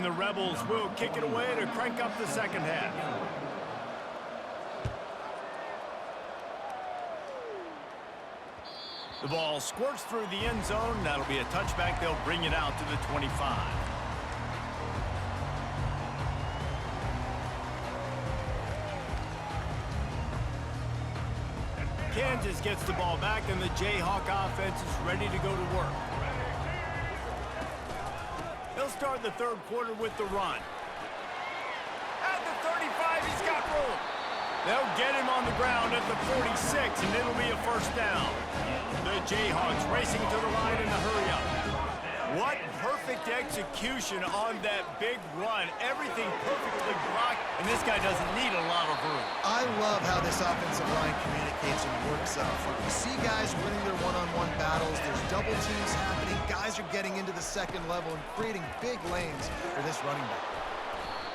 And the Rebels will kick it away to crank up the second half. The ball squirts through the end zone. That'll be a touchback. They'll bring it out to the 25. Kansas gets the ball back, and the Jayhawk offense is ready to go to work. They'll start the third quarter with the run. At the 35, he's got room. They'll get him on the ground at the 46, and it'll be a first down. The Jayhawks racing to the line in the hurry-up. What perfect execution on that big run. Everything perfectly blocked, and this guy doesn't need a lot of room. I love how this offensive line communicates and works out. We see guys winning their one-on-one battles. There's double teams happening. Guys are getting into the second level and creating big lanes for this running back.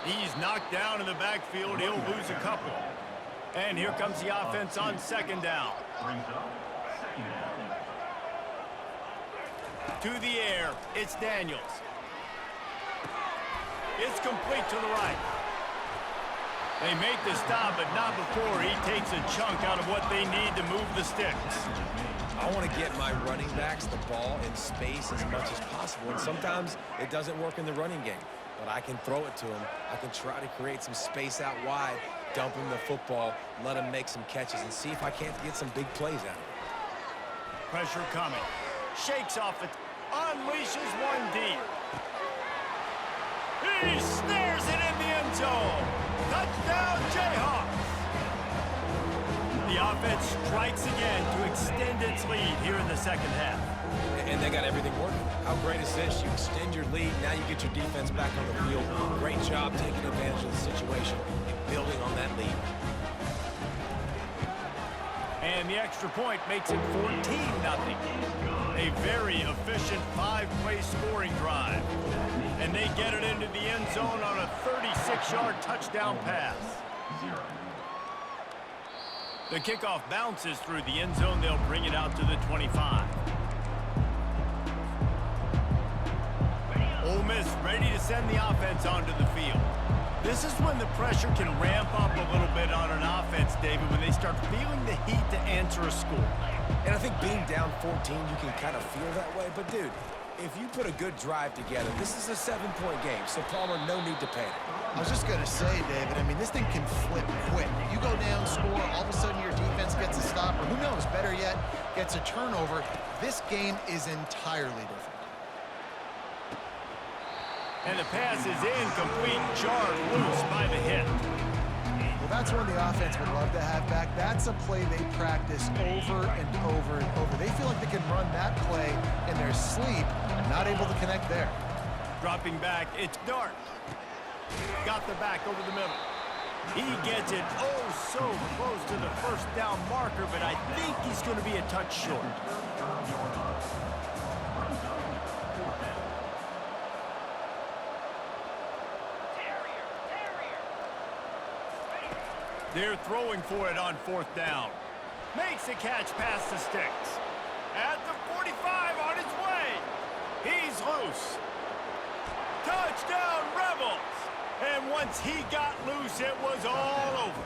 He's knocked down in the backfield. He'll lose a couple. And here comes the offense on second down. To the air, it's Daniels. It's complete to the right. They make the stop, but not before he takes a chunk out of what they need to move the sticks. I want to get my running backs the ball in space as much as possible, and sometimes it doesn't work in the running game. But I can throw it to him. I can try to create some space out wide, dump him the football, let him make some catches, and see if I can't get some big plays out of it. Pressure coming. Shakes off it. Unleashes one deep. He snares it in the end zone. Touchdown, Jayhawks. The offense strikes again to extend its lead here in the second half. And they got everything working. How great is this? You extend your lead, now you get your defense back on the field. Great job taking advantage of the situation and building on that lead. And the extra point makes it 14-0. A very efficient 5-play scoring drive. And they get it into the end zone on a 36-yard touchdown pass. The kickoff bounces through the end zone. They'll bring it out to the 25. Ole Miss ready to send the offense onto the field. This is when the pressure can ramp up a little bit on an offense, David, when they start feeling the heat to answer a score. And I think being down 14, you can kind of feel that way. But, dude, if you put a good drive together, this is a 7-point game. So, Palmer, no need to panic. I was just going to say, David, I mean, this thing can flip quick. You go down, score, all of a sudden your defense gets a stop, or who knows, better yet, gets a turnover. This game is entirely different. And the pass is incomplete, jarred loose by the hit. Well, that's one the offense would love to have back. That's a play they practice over and over and over. They feel like they can run that play in their sleep and not able to connect there. Dropping back, it's Dart. Got the back over the middle. He gets it oh so close to the first down marker, but I think he's going to be a touch short. They're throwing for it on fourth down. Makes a catch past the sticks. At the 45 on his way. He's loose. Touchdown, Rebels. And once he got loose, it was all over.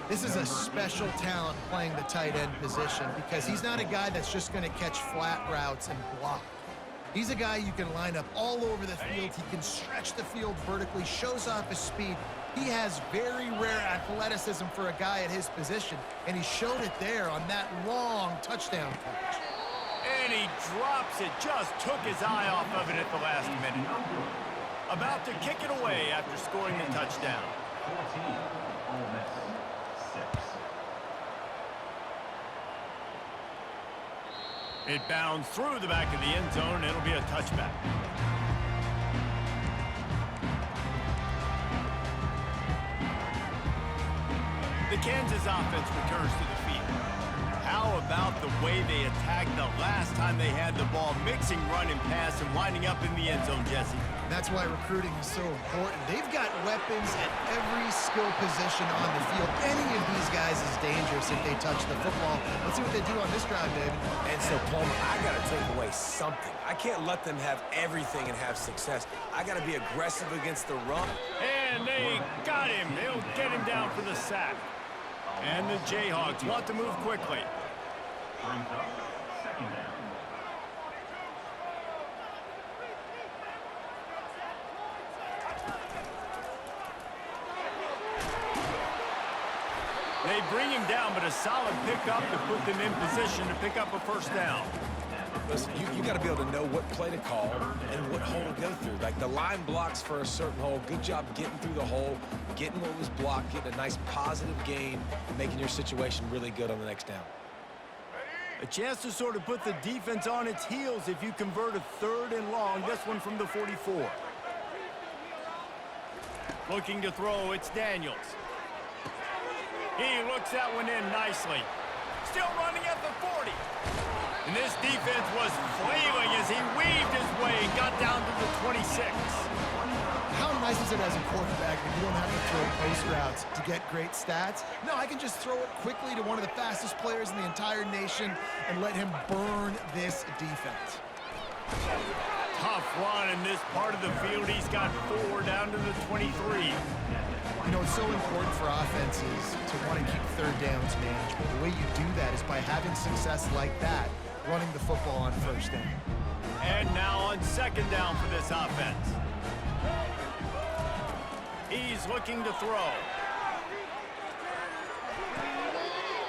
This is a special talent playing the tight end position because he's not a guy that's just going to catch flat routes and block. He's a guy you can line up all over the field. He can stretch the field vertically, shows off his speed. He has very rare athleticism for a guy at his position, and he showed it there on that long touchdown catch. And he drops it, just took his eye off of it at the last minute. About to kick it away after scoring the touchdown. 14, Ole Miss, 6. It bounds through the back of the end zone. It'll be a touchback. The Kansas offense returns to the field. How about the way they attacked the last time they had the ball, mixing run and pass and winding up in the end zone, Jesse? That's why recruiting is so important. They've got weapons at every skill position on the field. Any of these guys is dangerous if they touch the football. Let's see what they do on this drive, David. And so, Plummer, I got to take away something. I can't let them have everything and have success. I got to be aggressive against the run. And they got him. They'll get him down for the sack. And the Jayhawks want to move quickly. Brings up second down. They bring him down, but a solid pickup to put them in position to pick up a first down. Listen, you got to be able to know what play to call and what hole to go through. Like the line blocks for a certain hole. Good job getting through the hole, getting what was blocked, getting a nice positive gain, making your situation really good on the next down. A chance to sort of put the defense on its heels if you convert a 3rd and long. This one from the 44. Looking to throw, it's Daniels. He looks that one in nicely. Still running at the 40. And this defense was flailing as he weaved his way and got down to the 26. How nice is it as a quarterback when you don't have to throw post routes to get great stats? No, I can just throw it quickly to one of the fastest players in the entire nation and let him burn this defense. Tough run in this part of the field. He's got 4 down to the 23. You know, it's so important for offenses to want to keep 3rd downs manageable. The way you do that is by having success like that, running the football on 1st down. And now on 2nd down for this offense. He's looking to throw.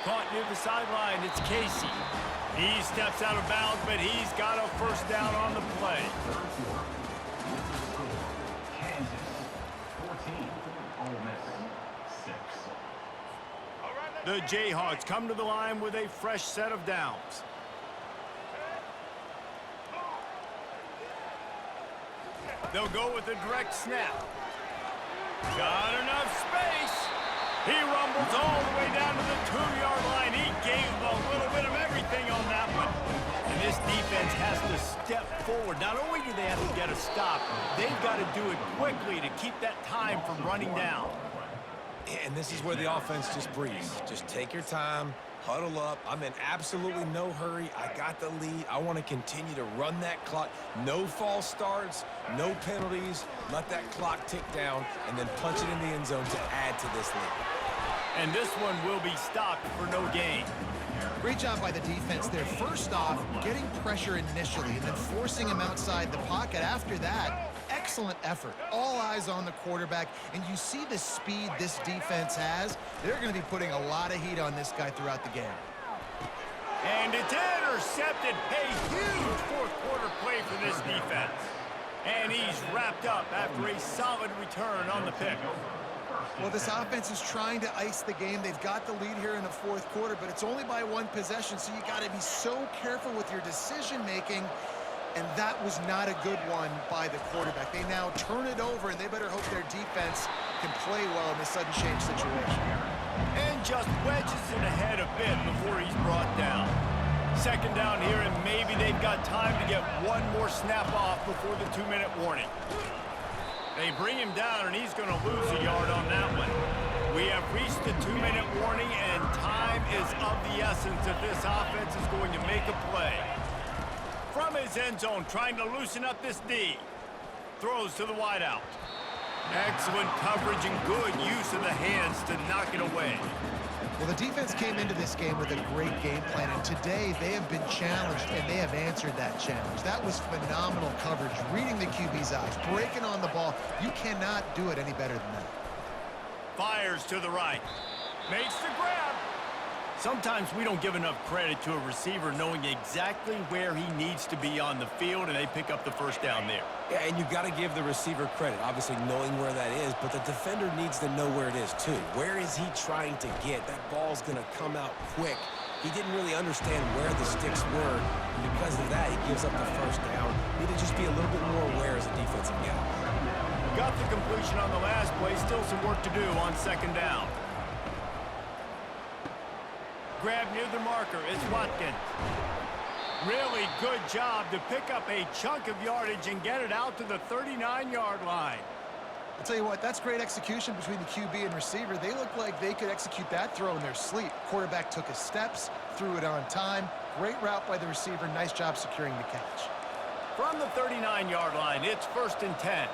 Caught near the sideline, it's Casey. He steps out of bounds, but he's got a first down on the play. Kansas 14, Ole Miss 6. The Jayhawks come to the line with a fresh set of downs. They'll go with a direct snap. Got enough space. He rumbles all the way down to the 2-yard line. He gave a little bit of everything on that one. And this defense has to step forward. Not only do they have to get a stop, they've got to do it quickly to keep that time from running down. And this is where the offense just breathes. Just take your time, huddle up. I'm in absolutely no hurry. I got the lead. I want to continue to run that clock. No false starts, no penalties. Let that clock tick down, and then punch it in the end zone to add to this lead. And this one will be stopped for no gain. Great job by the defense there. First off, getting pressure initially and then forcing him outside the pocket after that. Excellent effort. All eyes on the quarterback, and you see the speed this defense has. They're going to be putting a lot of heat on this guy throughout the game. And it's intercepted. A huge 4th quarter play for this defense. And he's wrapped up after a solid return on the pick. Well, this offense is trying to ice the game. They've got the lead here in the 4th quarter, but it's only by 1 possession, so you got to be so careful with your decision-making. And that was not a good one by the quarterback. They now turn it over, and they better hope their defense can play well in this sudden change situation. And just wedges it ahead a bit before he's brought down. 2nd down here, and maybe they've got time to get one more snap off before the 2-minute warning. They bring him down, and he's going to lose a yard on that one. We have reached the 2-minute warning, and time is of the essence if this offense is going to make a play. From his end zone, trying to loosen up this D. Throws to the wideout. Excellent coverage and good use of the hands to knock it away. Well, the defense came into this game with a great game plan, and today they have been challenged, and they have answered that challenge. That was phenomenal coverage, reading the QB's eyes, breaking on the ball. You cannot do it any better than that. Fires to the right. Makes the grab. Sometimes we don't give enough credit to a receiver knowing exactly where he needs to be on the field, and they pick up the first down there. Yeah, and you got to give the receiver credit, obviously knowing where that is, but the defender needs to know where it is too. Where is he trying to get? That ball's going to come out quick. He didn't really understand where the sticks were, and because of that, he gives up the first down. Need to just be a little bit more aware as a defensive guy. Got the completion on the last play. Still some work to do on 2nd down. Grab near the marker. It's Watkins. Really good job to pick up a chunk of yardage and get it out to the 39-yard line. I'll tell you what, that's great execution between the QB and receiver. They look like they could execute that throw in their sleep. Quarterback took his steps, threw it on time. Great route by the receiver. Nice job securing the catch. From the 39-yard line, it's 1st and 10.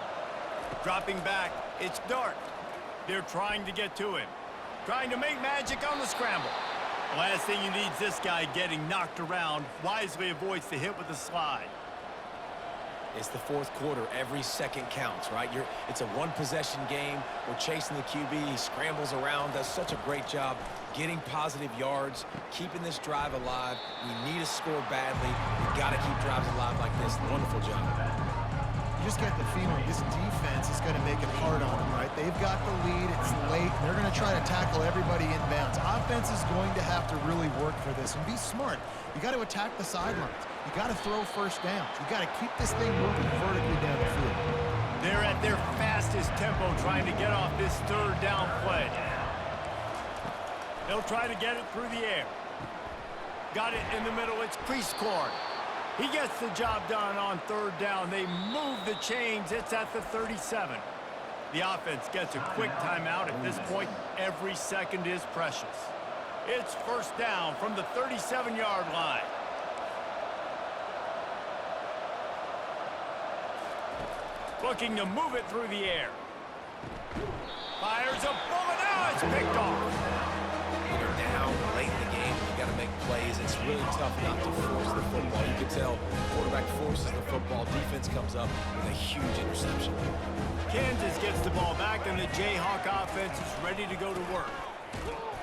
Dropping back, it's Dart. They're trying to get to him. Trying to make magic on the scramble. The last thing you need is this guy getting knocked around. Wisely avoids the hit with the slide. It's the 4th quarter. Every second counts, right? It's a one-possession game. We're chasing the QB. He scrambles around, does such a great job getting positive yards, keeping this drive alive. We need to score badly. We got to keep drives alive like this. Wonderful job. You just get the feeling this defense is going to make it hard on them, right? They've got the lead. It's late. And they're going to try to tackle everybody inbounds. Offense is going to have to really work for this and be smart. You got to attack the sidelines. You got to throw first downs. You got to keep this thing moving vertically down the field. They're at their fastest tempo trying to get off this 3rd down play. They'll try to get it through the air. Got it in the middle. It's Priestcorn. He gets the job done on 3rd down. They move the chains. It's at the 37. The offense gets a quick timeout. At this point, every second is precious. It's 1st down from the 37-yard line. Looking to move it through the air. Fires a bullet. Now it's picked off. You're down late in the game. You got to make plays. It's really tough not to force the football. You can tell quarterback forces the football. Defense comes up with a huge interception. Kansas gets the ball back, and the Jayhawk offense is ready to go to work.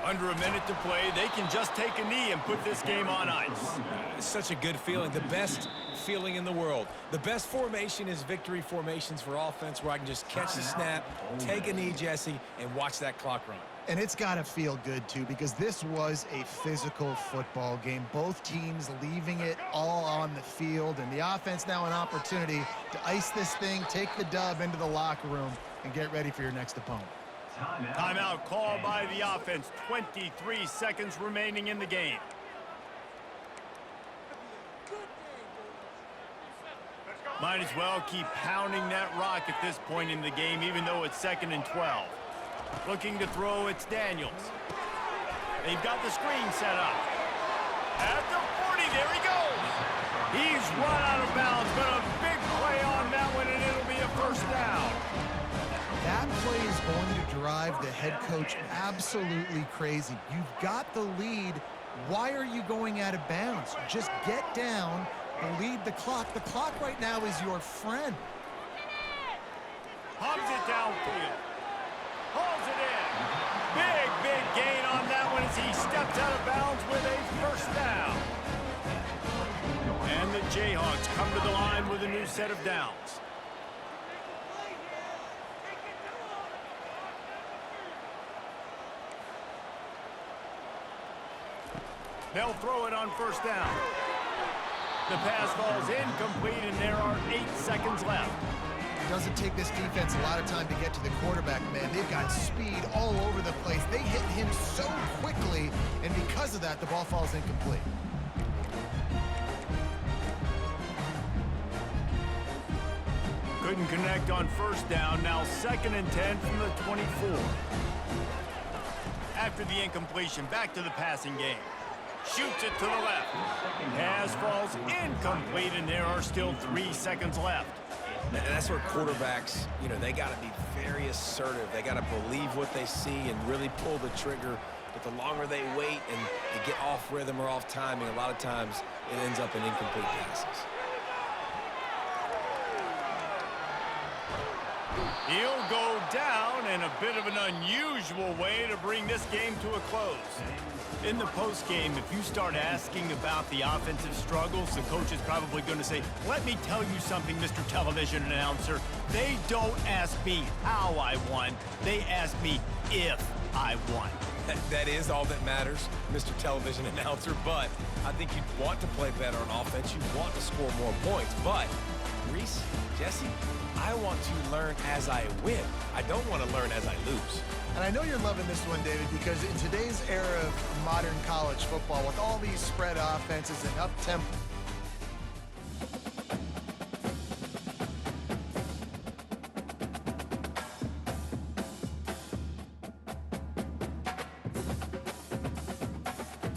Under a minute to play, they can just take a knee and put this game on ice. It's such a good feeling. The best feeling in the world. The best formation is victory formations for offense where I can just catch the snap, take a knee, Jesse, and watch that clock run. And it's got to feel good, too, because this was a physical football game. Both teams leaving it all on the field, and the offense now an opportunity to ice this thing, take the dub into the locker room, and get ready for your next opponent. Timeout called by the offense. 23 seconds remaining in the game. Might as well keep pounding that rock at this point in the game, even though it's 2nd and 12. Looking to throw, it's Daniels. They've got the screen set up. At the 40, there he goes. He's run out of bounds, but a big play on that one, and it'll be a 1st down. That play is going to drive the head coach absolutely crazy. You've got the lead. Why are you going out of bounds? Just get down and lead the clock. The clock right now is your friend. Pumps it downfield. Hauls it in. Big gain on that one as he steps out of bounds with a 1st down. And the Jayhawks come to the line with a new set of downs. They'll throw it on 1st down. The pass falls incomplete, and there are 8 seconds left. It doesn't take this defense a lot of time to get to the quarterback, man. They've got speed all over the place. They hit him so quickly, and because of that, the ball falls incomplete. Couldn't connect on 1st down. Now 2nd and 10 from the 24. After the incompletion, back to the passing game. Shoots it to the left. Pass falls incomplete, and there are still 3 seconds left. And that's where quarterbacks, they got to be very assertive. They got to believe what they see and really pull the trigger. But the longer they wait and they get off rhythm or off timing, a lot of times it ends up in incomplete passes. He'll go down in a bit of an unusual way to bring this game to a close. In the postgame, if you start asking about the offensive struggles, the coach is probably going to say, let me tell you something, Mr. Television Announcer. They don't ask me how I won. They ask me if I won. That is all that matters, Mr. Television Announcer, but I think you'd want to play better on offense. You want to score more points, but Reese, Jesse, I want to learn as I win. I don't want to learn as I lose. And I know you're loving this one, David, because in today's era of modern college football, with all these spread offenses and up-tempo